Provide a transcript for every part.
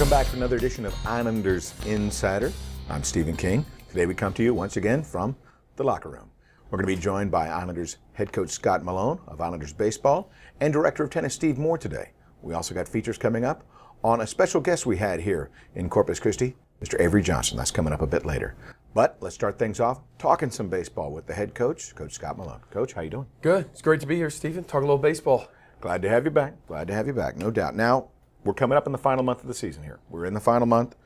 Welcome back to another edition of Islanders Insider. I'm Stephen King. Today we come to you once again from the locker room. We're going to be joined by Islanders head coach Scott Malone of Islanders Baseball and Director of Tennis Steve Moore today. We also got features coming up on a special guest we had here in Corpus Christi, Mr. Avery Johnson. That's coming up a bit later. But let's start things off talking some baseball with the head coach, Coach Scott Malone. Coach, how you doing? Good. It's great to be here, Stephen. Talk a little baseball. Glad to have you back. Glad to have you back, no doubt. Now, we're coming up in the final month of the season here. We're in the final month.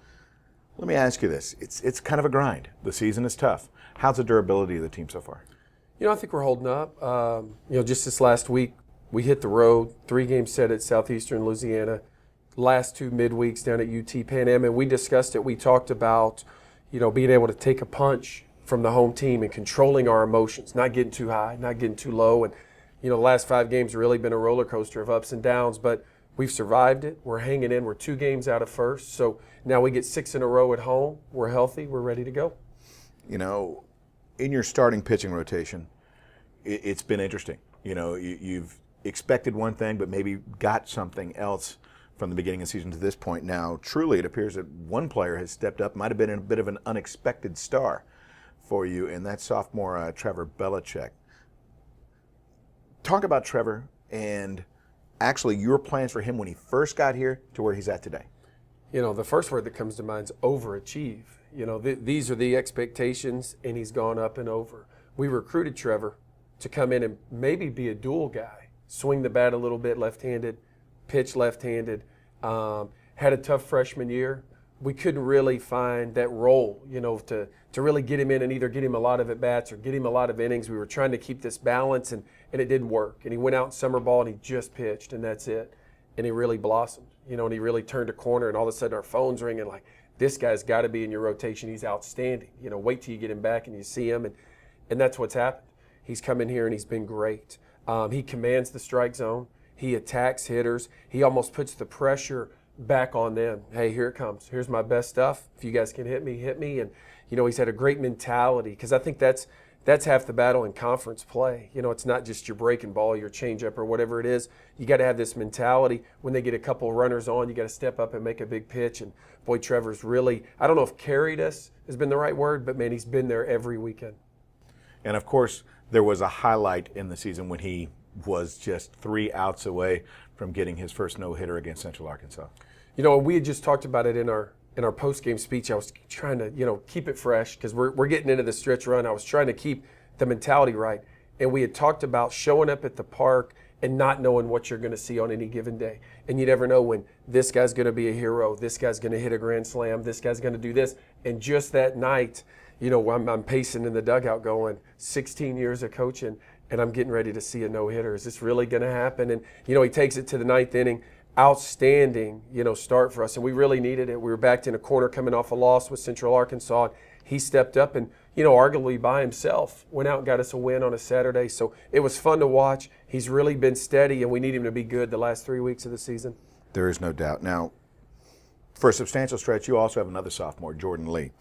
Let me ask you this. It's kind of a grind. The season is tough. How's the durability of the team so far? You know, I think we're holding up. Just this last week, we hit the road, 3-game set at Southeastern Louisiana, last 2 midweeks down at UT Pan Am, and we discussed it. We talked about, being able to take a punch from the home team and controlling our emotions, not getting too high, not getting too low. And, the last 5 games have really been a roller coaster of ups and downs, but we've survived it. We're hanging in. We're 2 games out of first. So now we get 6 in a row at home. We're healthy. We're ready to go. In your starting pitching rotation, it's been interesting. You've expected one thing, but maybe got something else from the beginning of the season to this point. Now, truly, it appears that one player has stepped up, might have been a bit of an unexpected star for you, and that's sophomore Trevor Belichick. Talk about Trevor and actually your plans for him when he first got here to where he's at today. The first word that comes to mind is overachieve. These are the expectations, and he's gone up and over. We recruited Trevor to come in and maybe be a dual guy, swing the bat a little bit left-handed, pitch left-handed. Had a tough freshman year. We couldn't really find that role, to really get him in and either get him a lot of at-bats or get him a lot of innings. We were trying to keep this balance, and it didn't work. And he went out in summer ball, and he just pitched, and that's it. And he really blossomed, and he really turned a corner, and all of a sudden our phone's ringing like, this guy's got to be in your rotation. He's outstanding. Wait till you get him back and you see him, and that's what's happened. He's come in here, and he's been great. He commands the strike zone. He attacks hitters. He almost puts the pressure back on them. Hey, here it comes. Here's my best stuff. If you guys can hit me, hit me. And, he's had a great mentality because I think that's half the battle in conference play. It's not just your breaking ball, your changeup, or whatever it is. You got to have this mentality. When they get a couple of runners on, you got to step up and make a big pitch. And, boy, Trevor's really, I don't know if carried us has been the right word, but, man, he's been there every weekend. And, of course, there was a highlight in the season when he was just 3 outs away from getting his first no-hitter against Central Arkansas. We had just talked about it in our post-game speech. I was trying to, keep it fresh because we're getting into the stretch run. I was trying to keep the mentality right. And we had talked about showing up at the park and not knowing what you're going to see on any given day. And you never know when this guy's going to be a hero, this guy's going to hit a grand slam, this guy's going to do this. And just that night, I'm pacing in the dugout going, 16 years of coaching, and I'm getting ready to see a no-hitter. Is this really going to happen? And, he takes it to the 9th inning. Outstanding, start for us. And we really needed it. We were backed in a corner coming off a loss with Central Arkansas. He stepped up and, arguably by himself, went out and got us a win on a Saturday. So it was fun to watch. He's really been steady, and we need him to be good the last 3 weeks of the season. There is no doubt. Now, for a substantial stretch, you also have another sophomore, Jordan Lee.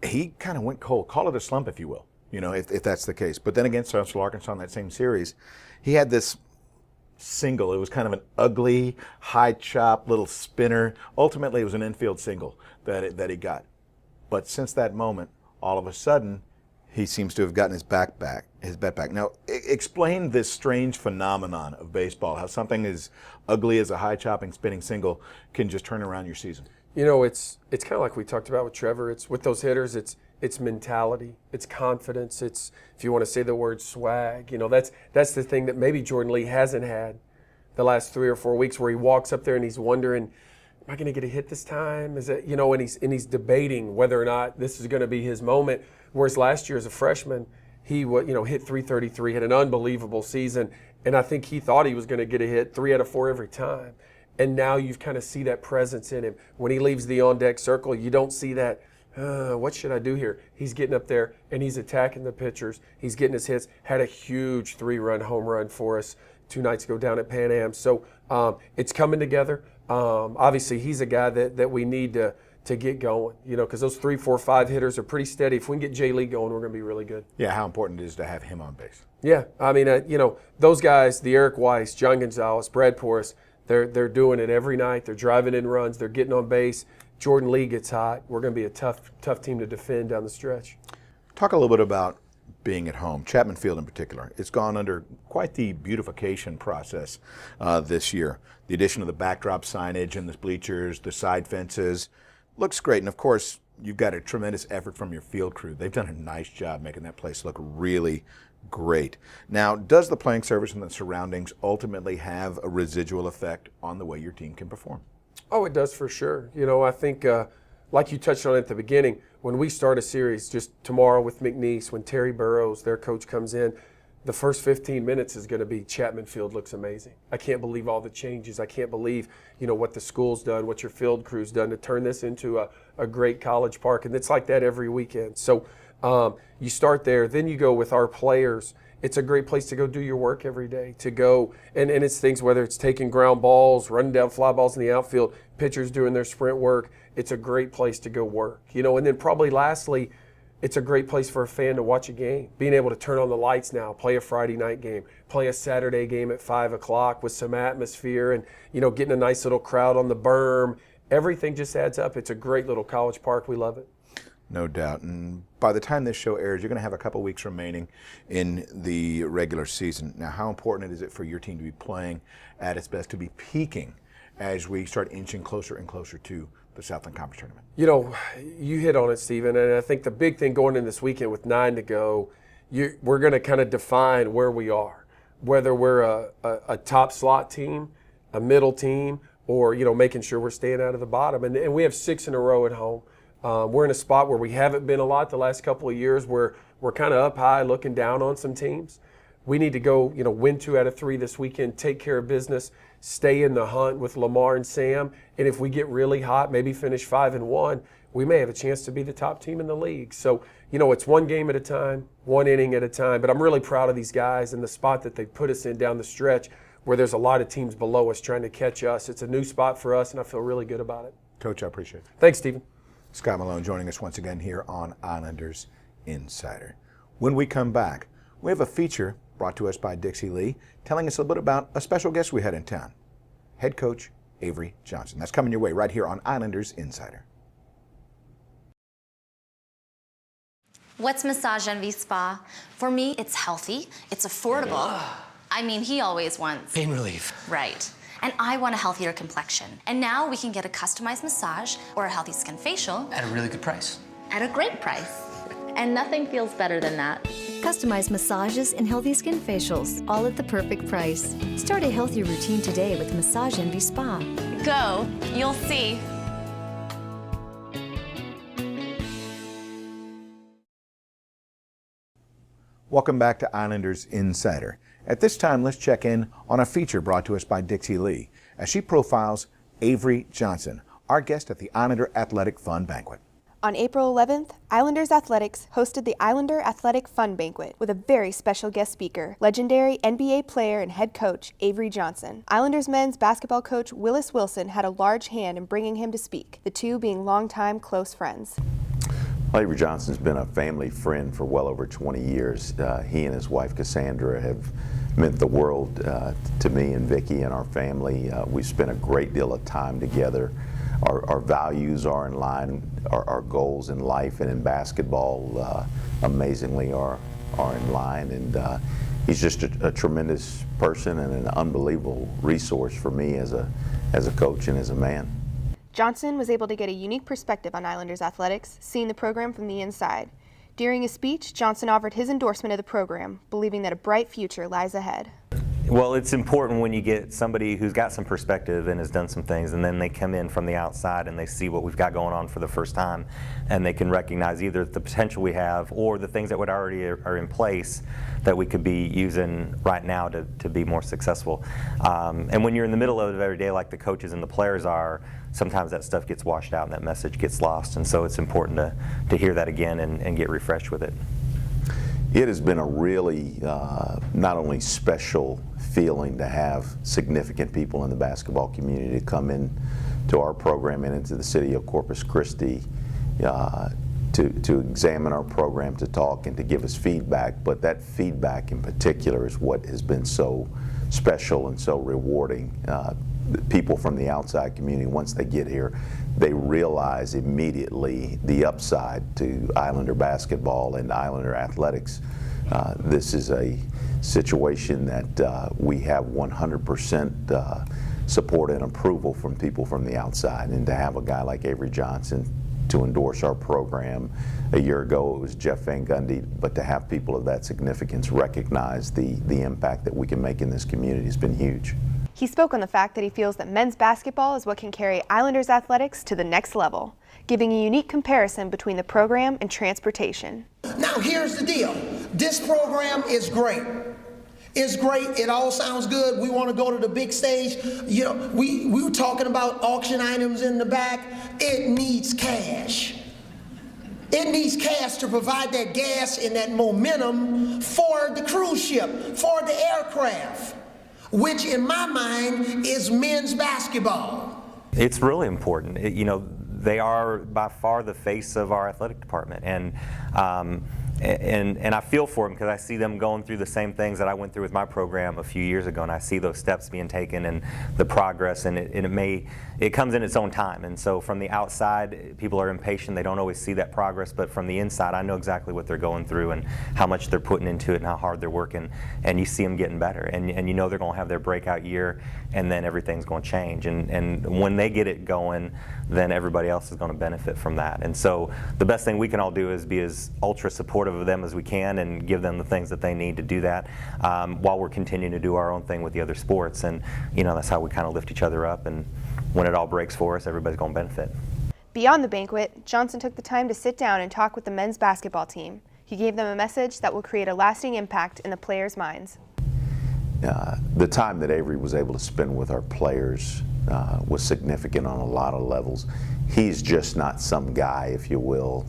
He kind of went cold. Call it a slump, if you will, if that's the case. But then against Central Arkansas in that same series, he had this single. It was kind of an ugly, high chop, little spinner. Ultimately, it was an infield single that he got. But since that moment, all of a sudden, he seems to have gotten his bat back. Now, explain this strange phenomenon of baseball, how something as ugly as a high chopping, spinning single can just turn around your season. It's kind of like we talked about with Trevor. It's with those hitters, it's mentality, it's confidence, it's, if you want to say the word, swag. That's the thing that maybe Jordan Lee hasn't had the last 3 or 4 weeks, where he walks up there and he's wondering, am I going to get a hit this time? Is it, and he's debating whether or not this is going to be his moment. Whereas last year as a freshman, he hit 333, had an unbelievable season, and I think he thought he was going to get a hit 3 out of 4 every time. And now you kind of see that presence in him. When he leaves the on-deck circle, you don't see that, what should I do here? He's getting up there, and he's attacking the pitchers. He's getting his hits. Had a huge 3-run home run for us 2 nights ago down at Pan Am. So it's coming together. Obviously, he's a guy that we need to get going, because those 3, 4, 5 hitters are pretty steady. If we can get Jay Lee going, we're going to be really good. Yeah, how important it is to have him on base. Yeah, I mean, those guys, the Eric Weiss, John Gonzalez, Brad Porras, They're doing it every night. They're driving in runs. They're getting on base. Jordan Lee gets hot. We're going to be a tough team to defend down the stretch. Talk a little bit about being at home, Chapman Field in particular. It's gone under quite the beautification process this year. The addition of the backdrop signage and the bleachers, the side fences, looks great. And of course, you've got a tremendous effort from your field crew. They've done a nice job making that place look really great. Now, does the playing surface and the surroundings ultimately have a residual effect on the way your team can perform? Oh, it does for sure. You know, I think like you touched on at the beginning, when we start a series just tomorrow with McNeese, when Terry Burrows, their coach, comes in, the first 15 minutes is going to be Chapman Field looks amazing. I can't believe all the changes. I can't believe, you know, what the school's done, what your field crew's done to turn this into a great college park. And it's like that every weekend. So you start there, then you go with our players. It's a great place to go do your work every day, to go, and it's things, whether it's taking ground balls, running down fly balls in the outfield, pitchers doing their sprint work. It's a great place to go work, you know. And then probably lastly, it's a great place for a fan to watch a game. Being able to turn on the lights now, play a Friday night game, play a Saturday game at 5 o'clock with some atmosphere and, you know, getting a nice little crowd on the berm. Everything just adds up. It's a great little college park. We love it. No doubt. And by the time this show airs, you're going to have a couple weeks remaining in the regular season. Now, how important is it for your team to be playing at its best, to be peaking as we start inching closer and closer to the Southland Conference Tournament? You know, you hit on it, Stephen, and I think the big thing going in this weekend with 9 to go, we're going to kind of define where we are, whether we're a top slot team, a middle team, or, you know, making sure we're staying out of the bottom. And we have 6 in a row at home. We're in a spot where we haven't been a lot the last couple of years, where we're kind of up high looking down on some teams. We need to go, you know, win 2 out of 3 this weekend, take care of business, stay in the hunt with Lamar and Sam, and if we get really hot, maybe finish 5-1, we may have a chance to be the top team in the league. So, you know, it's one game at a time, one inning at a time, but I'm really proud of these guys and the spot that they put us in down the stretch where there's a lot of teams below us trying to catch us. It's a new spot for us, and I feel really good about it. Coach, I appreciate it. Thanks, Stephen. Scott Malone joining us once again here on Islanders Insider. When we come back, we have a feature brought to us by Dixie Lee, telling us a bit about a special guest we had in town, head coach Avery Johnson. That's coming your way right here on Islanders Insider. What's Massage Envy Spa? For me, it's healthy, it's affordable. I mean, he always wants pain relief. Right. And I want a healthier complexion. And now we can get a customized massage or a healthy skin facial. At a really good price. At a great price. And nothing feels better than that. Customized massages and healthy skin facials, all at the perfect price. Start a healthy routine today with Massage Envy Spa. Go, you'll see. Welcome back to Islanders Insider. At this time, let's check in on a feature brought to us by Dixie Lee as she profiles Avery Johnson, our guest at the Islander Athletic Fund Banquet. On April 11th, Islanders Athletics hosted the Islander Athletic Fund Banquet with a very special guest speaker, legendary NBA player and head coach Avery Johnson. Islanders men's basketball coach Willis Wilson had a large hand in bringing him to speak, the two being longtime close friends. Well, Avery Johnson's been a family friend for well over 20 years. He and his wife Cassandra have meant the world to me and Vicky and our family. We've spent a great deal of time together. Our values are in line, our goals in life and in basketball amazingly are in line, and he's just a tremendous person and an unbelievable resource for me as a coach and as a man. Johnson was able to get a unique perspective on Islanders athletics, seeing the program from the inside. During his speech, Johnson offered his endorsement of the program, believing that a bright future lies ahead. Well, it's important when you get somebody who's got some perspective and has done some things, and then they come in from the outside and they see what we've got going on for the first time, and they can recognize either the potential we have or the things that would already are in place that we could be using right now to be more successful. And when you're in the middle of it every day like the coaches and the players are, sometimes that stuff gets washed out and that message gets lost, and so it's important to hear that again and get refreshed with it. It has been a really not only special feeling to have significant people in the basketball community to come in to our program and into the city of Corpus Christi to examine our program, to talk and to give us feedback, but that feedback in particular is what has been so special and so rewarding. people from the outside community, once they get here, they realize immediately the upside to Islander basketball and Islander athletics. This is a situation that we have 100% support and approval from people from the outside, and to have a guy like Avery Johnson to endorse our program. A year ago it was Jeff Van Gundy, but to have people of that significance recognize the impact that we can make in this community has been huge. He spoke on the fact that he feels that men's basketball is what can carry Islanders athletics to the next level, giving a unique comparison between the program and transportation. Now here's the deal. This program is great. It's great. It all sounds good. We want to go to the big stage. You know, we were talking about auction items in the back. It needs cash. It needs cash to provide that gas and that momentum for the cruise ship, for the aircraft, which in my mind is men's basketball. It's really important. They are by far the face of our athletic department, and I feel for them because I see them going through the same things that I went through with my program a few years ago, and I see those steps being taken and the progress, and it comes in its own time. And so from the outside, people are impatient. They don't always see that progress, but from the inside, I know exactly what they're going through and how much they're putting into it and how hard they're working, and you see them getting better, and you know they're going to have their breakout year, and then everything's going to change. And when they get it going, then everybody else is going to benefit from that. And so the best thing we can all do is be as ultra supportive of them as we can and give them the things that they need to do that, while we're continuing to do our own thing with the other sports. And that's how we kind of lift each other up, and when it all breaks for us, everybody's going to benefit. Beyond the banquet, Johnson took the time to sit down and talk with the men's basketball team. He gave them a message that will create a lasting impact in the players' minds. The time that Avery was able to spend with our players was significant on a lot of levels. He's just not some guy, if you will,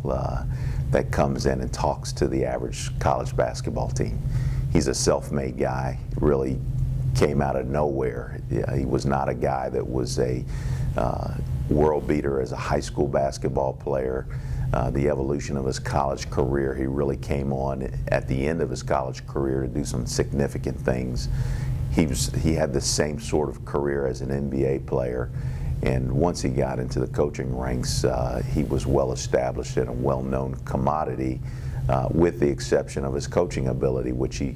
that comes in and talks to the average college basketball team. He's a self-made guy, really came out of nowhere. He was not a guy that was a world beater as a high school basketball player. The evolution of his college career, he really came on at the end of his college career to do some significant things. He had the same sort of career as an NBA player, and once he got into the coaching ranks, he was well established and a well-known commodity, with the exception of his coaching ability, which he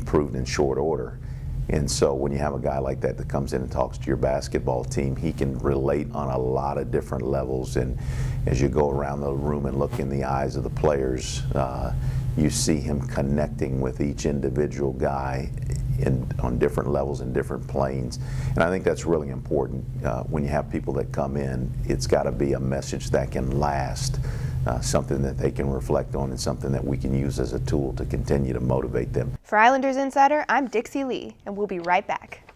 proved in short order. And so when you have a guy like that comes in and talks to your basketball team, he can relate on a lot of different levels. And as you go around the room and look in the eyes of the players, you see him connecting with each individual guy on different levels and different planes. And I think that's really important. When you have people that come in, it's got to be a message that can last, something that they can reflect on, and something that we can use as a tool to continue to motivate them. For Islanders Insider, I'm Dixie Lee, and we'll be right back.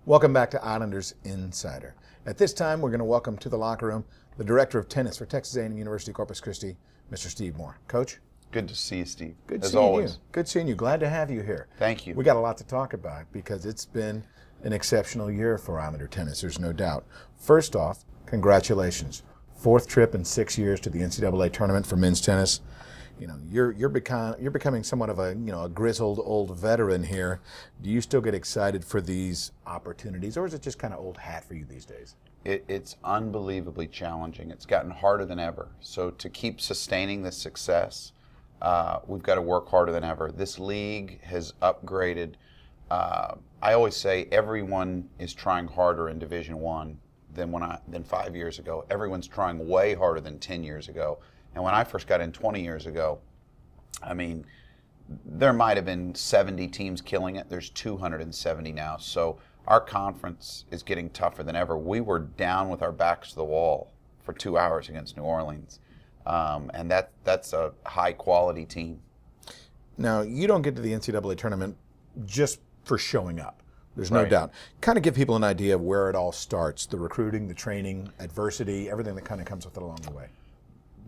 Welcome back to Islanders Insider. At this time, we're going to welcome to the locker room the Director of Tennis for Texas A&M University Corpus Christi, Mr. Steve Moore. Coach? Good to see you, Steve. Good as seeing always. you. Good seeing you. Glad to have you here. Thank you. We got a lot to talk about because it's been an exceptional year for Islander tennis, there's no doubt. First off, congratulations. 4th trip in 6 years to the NCAA tournament for men's tennis. You're becoming somewhat of a grizzled old veteran here. Do you still get excited for these opportunities, or is it just kind of old hat for you these days? It's unbelievably challenging. It's gotten harder than ever. So to keep sustaining this success, we've got to work harder than ever. This league has upgraded. I always say everyone is trying harder in Division I than 5 years ago. Everyone's trying way harder than 10 years ago. And when I first got in 20 years ago, I mean, there might have been 70 teams killing it. There's 270 now. So our conference is getting tougher than ever. We were down with our backs to the wall for 2 hours against New Orleans. And that's a high-quality team. Now, you don't get to the NCAA tournament just for showing up. There's no Right. doubt. Kind of give people an idea of where it all starts, the recruiting, the training, adversity, everything that kind of comes with it along the way.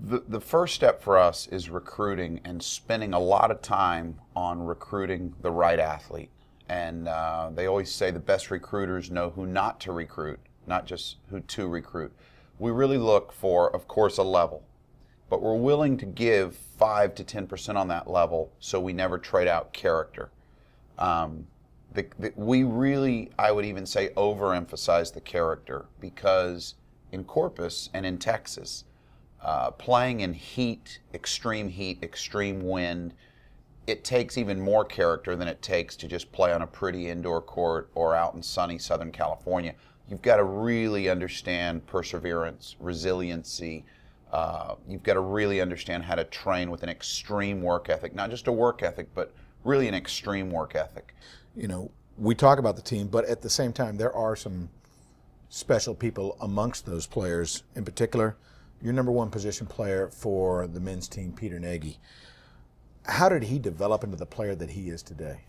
The first step for us is recruiting and spending a lot of time on recruiting the right athlete. And they always say the best recruiters know who not to recruit, not just who to recruit. We really look for, of course, a level. but we're willing to give 5 to 10% on that level so we never trade out character. We really, I would even say, overemphasize the character, because in Corpus and in Texas, playing in heat, extreme wind, it takes even more character than it takes to just play on a pretty indoor court or out in sunny Southern California. You've got to really understand perseverance, resiliency. You've got to really understand how to train with an extreme work ethic, not just a work ethic, but really an extreme work ethic. You know, we talk about the team, but at the same time, there are some special people amongst those players. In particular, your number one position player for the men's team, Peter Nagy. How did he develop into the player that he is today?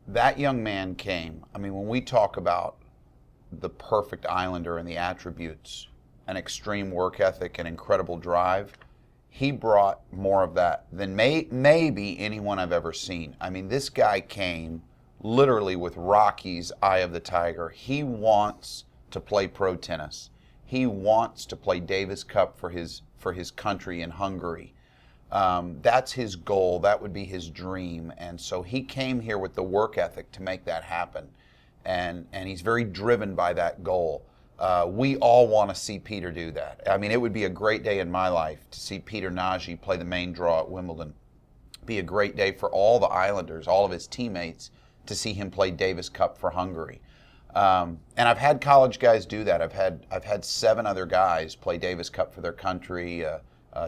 That young man came. I mean, when we talk about the perfect Islander and the attributes, an extreme work ethic, an incredible drive, he brought more of that than maybe anyone I've ever seen. I mean, this guy came literally with Rocky's eye of the tiger. He wants to play pro tennis. He wants to play Davis Cup for his country in Hungary. That's his goal. That would be his dream. And so he came here with the work ethic to make that happen. And he's very driven by that goal. We all want to see Peter do that. I mean, it would be a great day in my life to see Peter Nagy play the main draw at Wimbledon. Be a great day for all the Islanders, all of his teammates, to see him play Davis Cup for Hungary. And I've had college guys do that. I've had 7 other guys play Davis Cup for their country.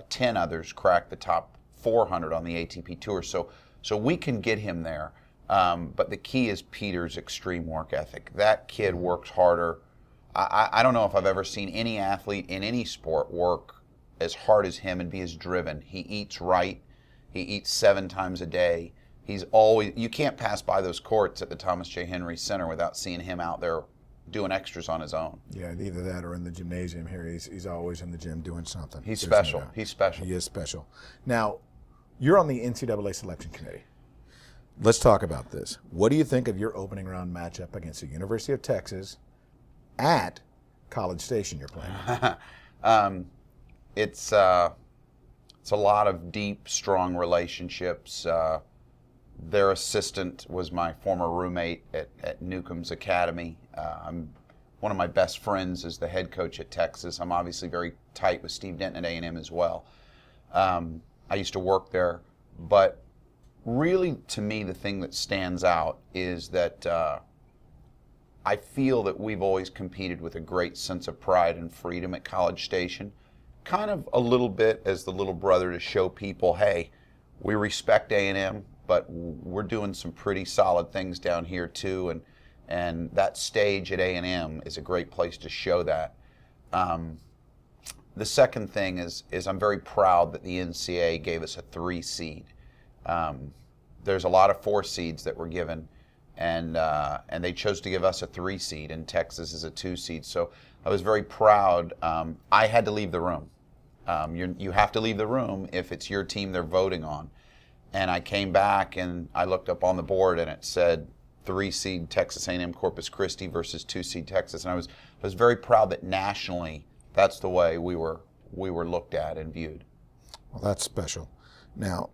10 others crack the top 400 on the ATP Tour. So we can get him there. But the key is Peter's extreme work ethic. That kid works harder. I don't know if I've ever seen any athlete in any sport work as hard as him and be as driven. He eats right. He eats 7 times a day. He's always, you can't pass by those courts at the Thomas J. Henry Center without seeing him out there doing extras on his own. Yeah, either that or in the gymnasium here. He's always in the gym doing something. He's There's special. no doubt. He's special. He is special. Now, you're on the NCAA selection committee. Let's talk about this. What do you think of your opening round matchup against the University of Texas at College Station you're playing? It's a lot of deep, strong relationships. Their assistant was my former roommate at Newcomb's Academy. One of my best friends is the head coach at Texas. I'm obviously very tight with Steve Denton at A&M as well. I used to work there, but really, to me, the thing that stands out is that I feel that we've always competed with a great sense of pride and freedom at College Station, kind of a little bit as the little brother to show people, hey, we respect A&M, but we're doing some pretty solid things down here too, and that stage at A&M is a great place to show that. The second thing is I'm very proud that the NCAA gave us a 3 seed. There's a lot of 4 seeds that were given, and they chose to give us a 3 seed, and Texas is a 2 seed. So I was very proud. I had to leave the room. You have to leave the room if it's your team they're voting on. And I came back and I looked up on the board and it said 3 seed Texas A&M Corpus Christi versus 2 seed Texas, and I was very proud that nationally that's the way we were looked at and viewed. Well, that's special. Now,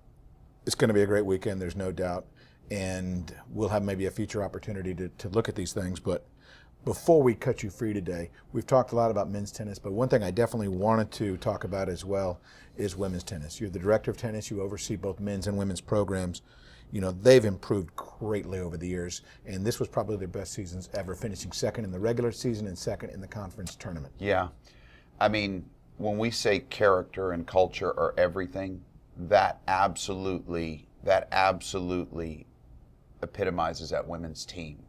it's going to be a great weekend, there's no doubt, and we'll have maybe a future opportunity to look at these things. But before we cut you free today, we've talked a lot about men's tennis, but one thing I definitely wanted to talk about as well is women's tennis. You're the director of tennis, you oversee both men's and women's programs. You know, they've improved greatly over the years, and this was probably their best seasons ever, finishing 2nd in the regular season and 2nd in the conference tournament. Yeah. I mean, when we say character and culture are everything, that absolutely epitomizes that women's team.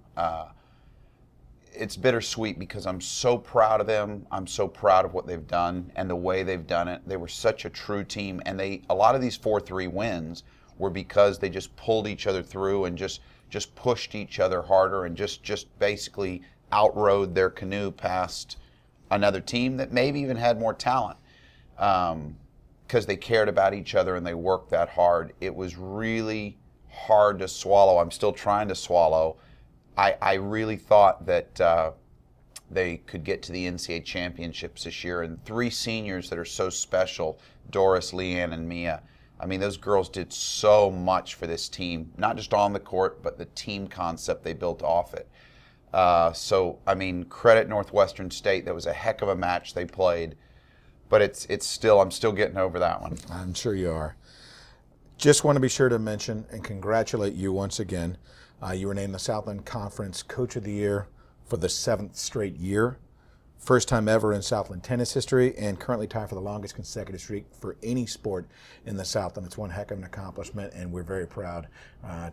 It's bittersweet because I'm so proud of them. I'm so proud of what they've done and the way they've done it. They were such a true team, and a lot of these 4-3 wins were because they just pulled each other through and just pushed each other harder and just basically outrode their canoe past another team that maybe even had more talent, because they cared about each other and they worked that hard. It was really hard to swallow. I'm still trying to swallow. I really thought that they could get to the NCAA championships this year, and 3 seniors that are so special Doris, Leanne, and Mia. I mean, those girls did so much for this team, not just on the court, but the team concept they built off it. So, I mean, credit Northwestern State. That was a heck of a match they played. But it's still, I'm still getting over that one. I'm sure you are. Just want to be sure to mention and congratulate you once again. You were named the Southland Conference Coach of the Year for the 7th straight year. First time ever in Southland tennis history, and currently tied for the longest consecutive streak for any sport in the Southland. It's one heck of an accomplishment, and we're very proud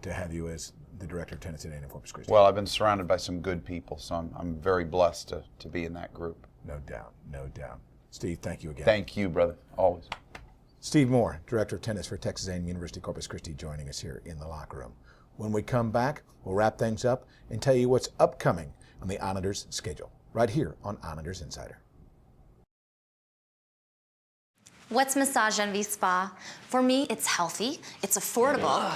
to have you as the Director of Tennis at A&M Corpus Christi. Well, I've been surrounded by some good people, so I'm very blessed to be in that group. No doubt, no doubt. Steve, thank you again. Thank you, brother, always. Steve Moore, Director of Tennis for Texas A&M University Corpus Christi, joining us here in the locker room. When we come back, we'll wrap things up and tell you what's upcoming on the Islanders' schedule, right here on Islanders Insider. What's Massage Envy Spa? For me, it's healthy, it's affordable.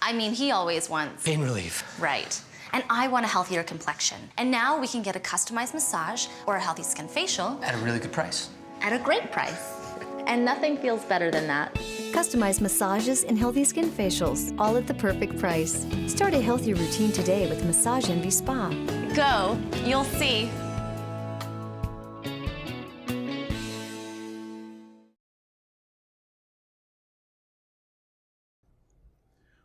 I mean, he always wants pain relief. Right. And I want a healthier complexion. And now we can get a customized massage or a healthy skin facial. At a really good price. At a great price. And nothing feels better than that. Customized massages and healthy skin facials, all at the perfect price. Start a healthy routine today with Massage Envy Spa. Go, you'll see.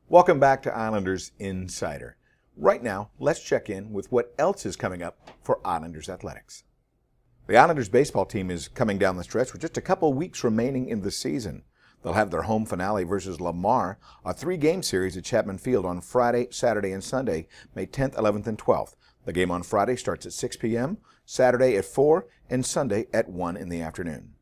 Welcome back to Islanders Insider. Right now, let's check in with what else is coming up for Islanders athletics. The Islanders baseball team is coming down the stretch with just a couple weeks remaining in the season. They'll have their home finale versus Lamar, a 3-game series at Chapman Field on Friday, Saturday, and Sunday, May 10th, 11th, and 12th. The game on Friday starts at 6 p.m., Saturday at 4, and Sunday at 1 in the afternoon.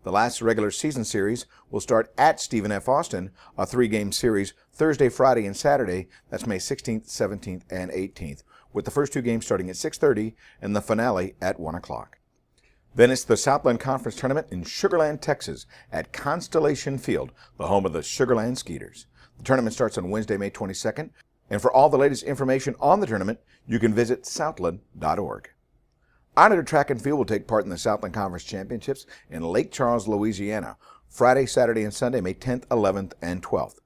The last regular season series will start at Stephen F. Austin, a 3-game series Thursday, Friday, and Saturday. That's May 16th, 17th, and 18th, with the first 2 games starting at 6:30 and the finale at 1 o'clock. Then it's the Southland Conference Tournament in Sugar Land, Texas, at Constellation Field, the home of the Sugar Land Skeeters. The tournament starts on Wednesday, May 22nd, and for all the latest information on the tournament, you can visit southland.org. Islander Track and Field will take part in the Southland Conference Championships in Lake Charles, Louisiana, Friday, Saturday, and Sunday, May 10th, 11th, and 12th.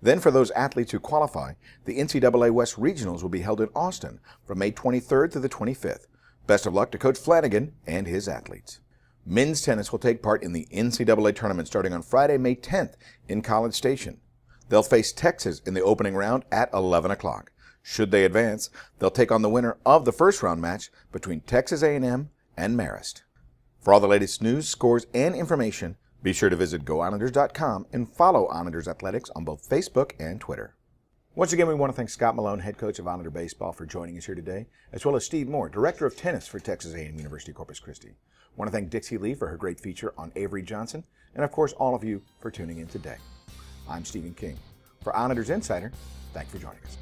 Then for those athletes who qualify, the NCAA West Regionals will be held in Austin from May 23rd to the 25th. Best of luck to Coach Flanagan and his athletes. Men's tennis will take part in the NCAA tournament starting on Friday, May 10th in College Station. They'll face Texas in the opening round at 11 o'clock. Should they advance, they'll take on the winner of the first round match between Texas A&M and Marist. For all the latest news, scores, and information, be sure to visit GoIslanders.com and follow Islanders Athletics on both Facebook and Twitter. Once again, we want to thank Scott Malone, head coach of Islander Baseball, for joining us here today, as well as Steve Moore, director of tennis for Texas A&M University Corpus Christi. I want to thank Dixie Lee for her great feature on Avery Johnson, and of course, all of you for tuning in today. I'm Stephen King. For Islanders Insider, thanks for joining us.